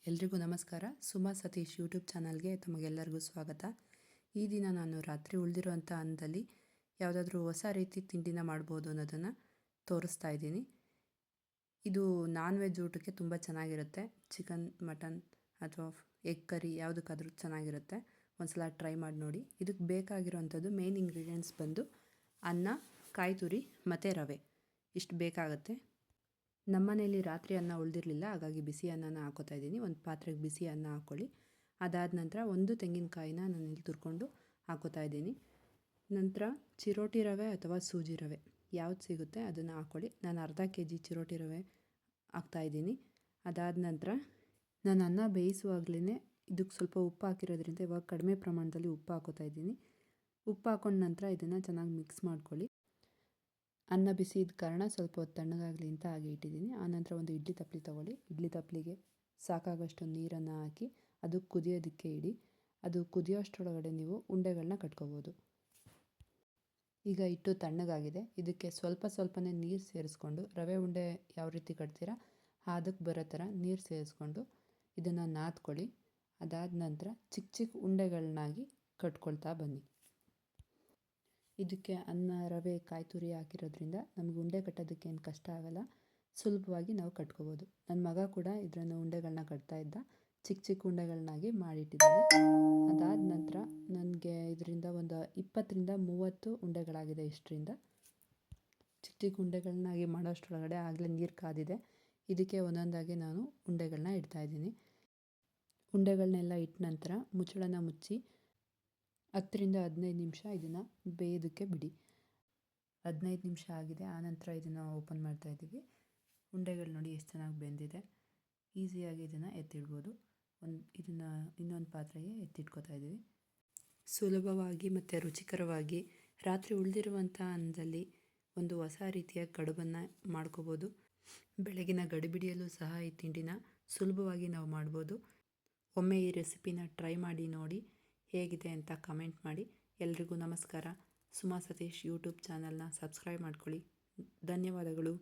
ಎಲ್ರಿಗೂ ನಮಸ್ಕಾರ. ಸುಮಾ ಸತೀಶ್ ಯೂಟ್ಯೂಬ್ ಚಾನಲ್ಗೆ ತಮಗೆಲ್ಲರಿಗೂ ಸ್ವಾಗತ. ಈ ದಿನ ನಾನು ರಾತ್ರಿ ಉಳಿದಿರುವಂಥ ಅನ್ನದಲ್ಲಿ ಯಾವುದಾದ್ರೂ ಹೊಸ ರೀತಿ ತಿಂಡಿನ ಮಾಡ್ಬೋದು ಅನ್ನೋದನ್ನು ತೋರಿಸ್ತಾ ಇದ್ದೀನಿ. ಇದು ನಾನ್ ವೆಜ್ ಊಟಕ್ಕೆ ತುಂಬ ಚೆನ್ನಾಗಿರುತ್ತೆ. ಚಿಕನ್, ಮಟನ್ ಅಥವಾ ಎಗ್ ಕರಿ ಯಾವುದಕ್ಕಾದ್ರೂ ಚೆನ್ನಾಗಿರುತ್ತೆ. ಒಂದ್ಸಲ ಟ್ರೈ ಮಾಡಿ ನೋಡಿ. ಇದಕ್ಕೆ ಬೇಕಾಗಿರೋವಂಥದ್ದು ಮೇನ್ ಇಂಗ್ರೀಡಿಯೆಂಟ್ಸ್ ಬಂದು ಅನ್ನ, ಕಾಯಿ ತುರಿ ಮತ್ತು ರವೆ ಇಷ್ಟು ಬೇಕಾಗುತ್ತೆ. ನಮ್ಮ ಮನೇಲಿ ರಾತ್ರಿ ಅನ್ನ ಉಳಿದಿರಲಿಲ್ಲ, ಹಾಗಾಗಿ ಬಿಸಿ ಅನ್ನನ ಹಾಕೋತಾ ಇದ್ದೀನಿ. ಒಂದು ಪಾತ್ರೆಗೆ ಬಿಸಿ ಅನ್ನ ಹಾಕ್ಕೊಳ್ಳಿ. ಅದಾದ ನಂತರ ಒಂದು ತೆಂಗಿನಕಾಯಿನ ನಾನಿಲ್ಲಿ ತುರ್ಕೊಂಡು ಹಾಕೋತಾ ಇದ್ದೀನಿ. ನಂತರ ಚಿರೋಟಿ ರವೆ ಅಥವಾ ಸೂಜಿ ರವೆ ಯಾವ್ದು ಸಿಗುತ್ತೆ ಅದನ್ನು ಹಾಕ್ಕೊಳ್ಳಿ. ನಾನು ಅರ್ಧ kg ಚಿರೋಟಿ ರವೆ ಹಾಕ್ತಾಯಿದ್ದೀನಿ. ಅದಾದ ನಂತರ ನಾನು ಅನ್ನ ಬೇಯಿಸುವಾಗಲೇ ಇದಕ್ಕೆ ಸ್ವಲ್ಪ ಉಪ್ಪು ಹಾಕಿರೋದ್ರಿಂದ ಇವಾಗ ಕಡಿಮೆ ಪ್ರಮಾಣದಲ್ಲಿ ಉಪ್ಪು ಹಾಕೋತಾ ಇದ್ದೀನಿ. ಉಪ್ಪು ಹಾಕೊಂಡ ನಂತರ ಇದನ್ನು ಚೆನ್ನಾಗಿ ಮಿಕ್ಸ್ ಮಾಡ್ಕೊಳ್ಳಿ. ಅನ್ನ ಬಿಸಿ ಇದ್ದ ಕಾರಣ ಸ್ವಲ್ಪ ಹೊತ್ತು ತಣ್ಣಗಾಗಲಿ ಅಂತ ಹಾಗೆ ಇಟ್ಟಿದ್ದೀನಿ. ಆನಂತರ ಒಂದು ಇಡ್ಲಿ ತಪ್ಪಲೆ ತೊಗೊಳ್ಳಿ. ಇಡ್ಲಿ ತಪ್ಪಲಿಗೆ ಸಾಕಾಗಷ್ಟು ನೀರನ್ನು ಹಾಕಿ ಅದು ಕುದಿಯೋದಕ್ಕೆ ಇಡಿ. ಅದು ಕುದಿಯೋಷ್ಟರೊಳಗಡೆ ನೀವು ಉಂಡೆಗಳನ್ನ ಕಟ್ಕೋಬೋದು. ಈಗ ಹಿಟ್ಟು ತಣ್ಣಗಾಗಿದೆ. ಇದಕ್ಕೆ ಸ್ವಲ್ಪನೇ ನೀರು ಸೇರಿಸ್ಕೊಂಡು ರವೆ ಉಂಡೆ ಯಾವ ರೀತಿ ಕಟ್ತೀರಾ ಅದಕ್ಕೆ ಬರೋ ಥರ ನೀರು ಸೇರಿಸ್ಕೊಂಡು ಇದನ್ನು ನಾದ್ಕೊಳ್ಳಿ. ಅದಾದ ನಂತರ ಚಿಕ್ಕ ಉಂಡೆಗಳನ್ನಾಗಿ ಕಟ್ಕೊಳ್ತಾ ಬನ್ನಿ. ಇದಕ್ಕೆ ಅನ್ನ, ರವೆ, ಕಾಯಿ ತುರಿ ಹಾಕಿರೋದ್ರಿಂದ ನಮಗೆ ಉಂಡೆ ಕಟ್ಟೋದಕ್ಕೆ ಏನು ಕಷ್ಟ ಆಗೋಲ್ಲ. ಸುಲಭವಾಗಿ ನಾವು ಕಟ್ಕೋಬೋದು. ನನ್ನ ಮಗ ಕೂಡ ಇದನ್ನು ಉಂಡೆಗಳನ್ನ ಕಟ್ತಾ ಇದ್ದ. ಚಿಕ್ಕ ಉಂಡೆಗಳನ್ನಾಗಿ ಮಾಡಿಟ್ಟಿದ್ದಾನೆ. ಅದಾದ ನಂತರ ನನಗೆ ಇದರಿಂದ ಒಂದು 20ರಿಂದ 30 ಉಂಡೆಗಳಾಗಿದೆ. ಇಷ್ಟರಿಂದ ಚಿಕ್ಕ ಉಂಡೆಗಳನ್ನಾಗಿ ಮಾಡೋಷ್ಟರೊಳಗಡೆ ಆಗಲೇ ನೀರು ಕಾದಿದೆ. ಇದಕ್ಕೆ ಒಂದೊಂದಾಗಿ ನಾನು ಉಂಡೆಗಳನ್ನ ಇಡ್ತಾಯಿದ್ದೀನಿ. ಉಂಡೆಗಳನ್ನೆಲ್ಲ ಇಟ್ಟ ನಂತರ ಮುಚ್ಚಳನ ಮುಚ್ಚಿ 10ರಿಂದ 15 ನಿಮಿಷ ಇದನ್ನು ಬೇಯೋದಕ್ಕೆ ಬಿಡಿ. 15 ನಿಮಿಷ ಆಗಿದೆ. ಆನಂತರ ಇದನ್ನು ಓಪನ್ ಮಾಡ್ತಾಯಿದ್ದೀವಿ. ಉಂಡೆಗಳು ನೋಡಿ ಎಷ್ಟು ಚೆನ್ನಾಗಿ ಬೆಂದಿದೆ. ಈಸಿಯಾಗಿ ಇದನ್ನು ಎತ್ತಿಡ್ಬೋದು. ಇದನ್ನು ಇನ್ನೊಂದು ಪಾತ್ರೆಗೆ ಎತ್ತಿಟ್ಕೊತಾ ಇದ್ದೀವಿ. ಸುಲಭವಾಗಿ ಮತ್ತು ರುಚಿಕರವಾಗಿ ರಾತ್ರಿ ಉಳಿದಿರುವಂಥ ಅನ್ನದಲ್ಲಿ ಒಂದು ಹೊಸ ರೀತಿಯ ಕಡುಬನ್ನು ಮಾಡ್ಕೋಬೋದು. ಬೆಳಗಿನ ಗಡಿಬಿಡಿಯಲ್ಲೂ ಸಹ ಈ ತಿಂಡಿನ ಸುಲಭವಾಗಿ ನಾವು ಮಾಡ್ಬೋದು. ಒಮ್ಮೆ ಈ ರೆಸಿಪಿನ ಟ್ರೈ ಮಾಡಿ ನೋಡಿ, ಹೇಗಿದೆ ಅಂತ ಕಮೆಂಟ್ ಮಾಡಿ. ಎಲ್ರಿಗೂ ನಮಸ್ಕಾರ. ಸುಮಾ ಸತೀಶ್ ಯೂಟ್ಯೂಬ್ ಚಾನಲ್ನ ಸಬ್ಸ್ಕ್ರೈಬ್ ಮಾಡ್ಕೊಳ್ಳಿ. ಧನ್ಯವಾದಗಳು.